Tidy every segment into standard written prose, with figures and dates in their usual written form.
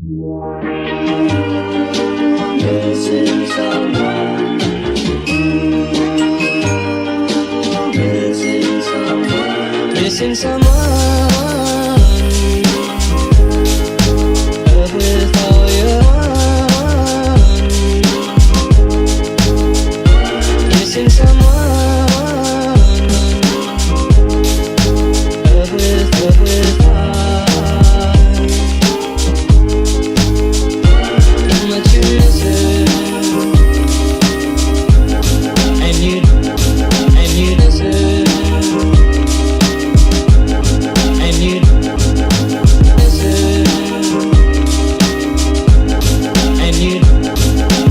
Missing someone. Missing someone. Missing someone. Love with all your heart. Missing someone. Love with heart. How much you miss it. And you deserve. And you deserve.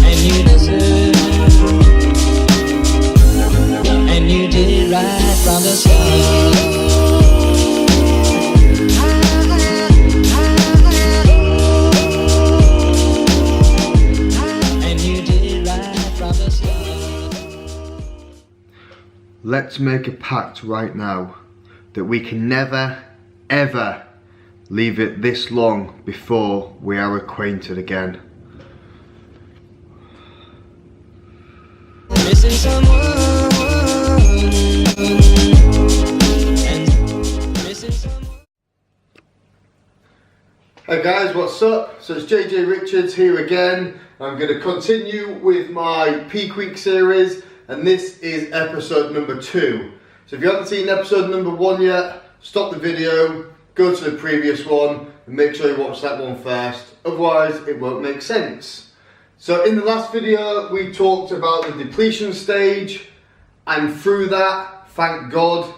And you deserve. And you did it right from the start. Let's make a pact right now that we can never, ever leave it this long before we are acquainted again. Missing someone. Missing someone. Hey guys, what's up? So it's JJ Richards here again. I'm going to continue with my Peak Week series, and this is episode number 2. So if you haven't seen episode number 1 yet, stop the video, go to the previous one, and make sure you watch that one first, otherwise it won't make sense. So in the last video we talked about the depletion stage, and through that, thank God,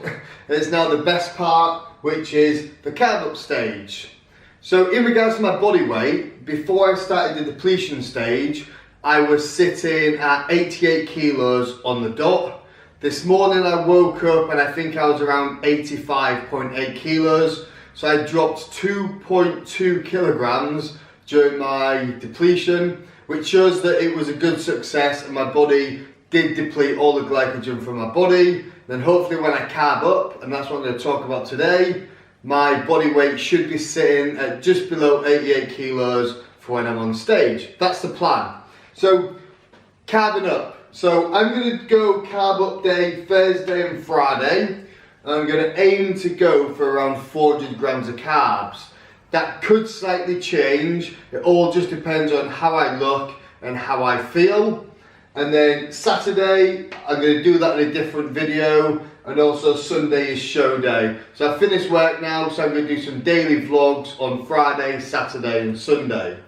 it's now the best part, which is the carb up stage. So in regards to my body weight, before I started the depletion stage, I was sitting at 88 kilos on the dot. This morning I woke up and I think I was around 85.8 kilos. So I dropped 2.2 kilograms during my depletion, which shows that it was a good success and my body did deplete all the glycogen from my body. Then hopefully when I carb up, and that's what I'm going to talk about today, my body weight should be sitting at just below 88 kilos for when I'm on stage. That's the plan. So, carbing up. So I'm going to go carb up day Thursday and Friday. And I'm going to aim to go for around 400 grams of carbs. That could slightly change. It all just depends on how I look and how I feel. And then Saturday, I'm going to do that in a different video. And also Sunday is show day. So I finished work now, so I'm going to do some daily vlogs on Friday, Saturday and Sunday.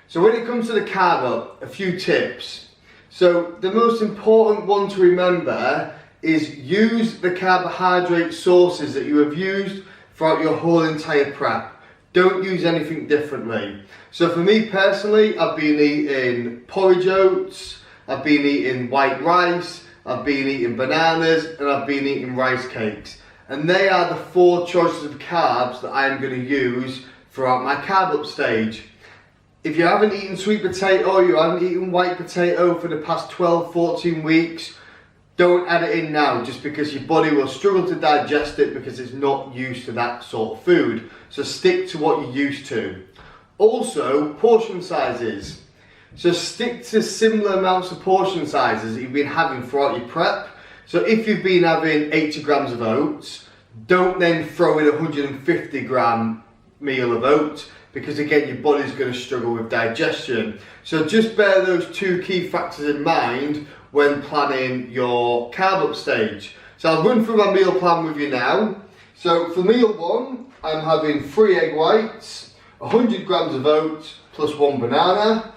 So when it comes to the carb up, a few tips. So the most important one to remember is use the carbohydrate sources that you have used throughout your whole entire prep. Don't use anything differently. So for me personally, I've been eating porridge oats, I've been eating white rice, I've been eating bananas, and I've been eating rice cakes. And they are the 4 choices of carbs that I am going to use throughout my carb up stage. If you haven't eaten sweet potato, you haven't eaten white potato for the past 12, 14 weeks, don't add it in now, just because your body will struggle to digest it because it's not used to that sort of food. So stick to what you're used to. Also, portion sizes. So stick to similar amounts of portion sizes that you've been having throughout your prep. So if you've been having 80 grams of oats, don't then throw in a 150 gram meal of oats, because again your body's going to struggle with digestion. So just bear those 2 key factors in mind when planning your carb up stage. So I'll run through my meal plan with you now. So for meal 1, I'm having 3 egg whites, 100 grams of oats plus 1 banana.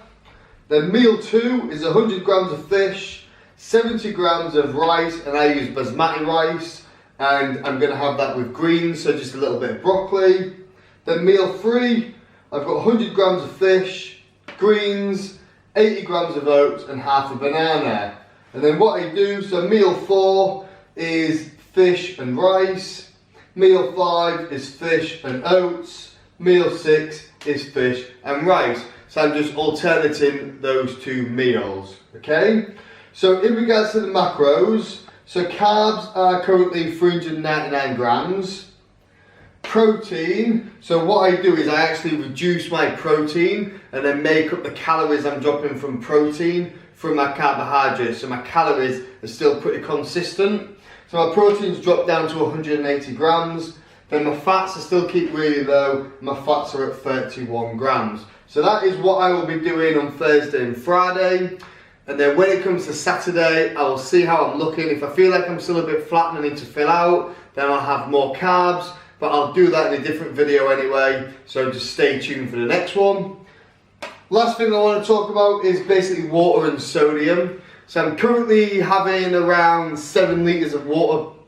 Then meal 2 is 100 grams of fish, 70 grams of rice, and I use basmati rice, and I'm going to have that with greens, so just a little bit of broccoli. Then meal 3, I've got 100 grams of fish, greens, 80 grams of oats, and half a banana. And then what I do, so meal 4 is fish and rice, meal 5 is fish and oats, meal 6 is fish and rice. So I'm just alternating those 2 meals, okay? So in regards to the macros, so carbs are currently 399 grams. protein, so what I do is I actually reduce my protein and then make up the calories I'm dropping from protein from my carbohydrates, so my calories are still pretty consistent. So my proteins drop down to 180 grams, then my fats I still keep really low, my fats are at 31 grams. So that is what I will be doing on Thursday and Friday. And then when it comes to Saturday, I will see how I'm looking. If I feel like I'm still a bit flat and I need to fill out, then I'll have more carbs, but I'll do that in a different video anyway, so just stay tuned for the next one. Last thing I want to talk about is basically water and sodium. So I'm currently having around 7 litres of water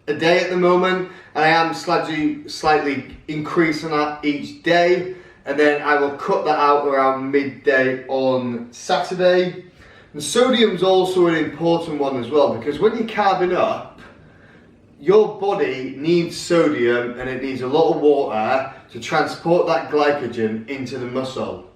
a day at the moment, and I am slightly increasing that each day, and then I will cut that out around midday on Saturday. And sodium's also an important one as well, because when you're carbing up, your body needs sodium and it needs a lot of water to transport that glycogen into the muscle.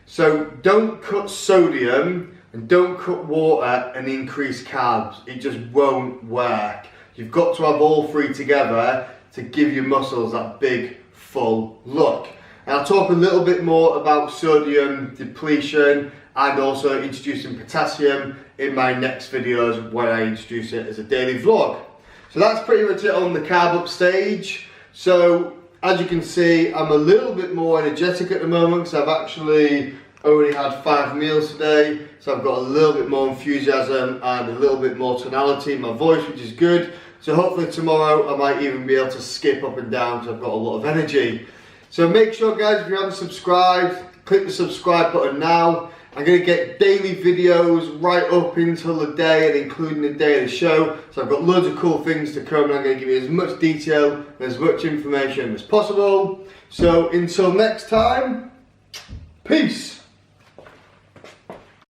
So don't cut sodium and don't cut water and increase carbs. It just won't work. You've got to have all three together to give your muscles that big, full look. And I'll talk a little bit more about sodium depletion and also introducing potassium in my next videos when I introduce it as a daily vlog. So that's pretty much it on the carb up stage. So as you can see, I'm a little bit more energetic at the moment because I've actually only had 5 meals today. So I've got a little bit more enthusiasm and a little bit more tonality in my voice, which is good. So hopefully tomorrow I might even be able to skip up and down because I've got a lot of energy. So make sure guys, if you haven't subscribed, click the subscribe button now. I'm going to get daily videos right up until the day and including the day of the show. So I've got loads of cool things to come and I'm going to give you as much detail and as much information as possible. So until next time, peace.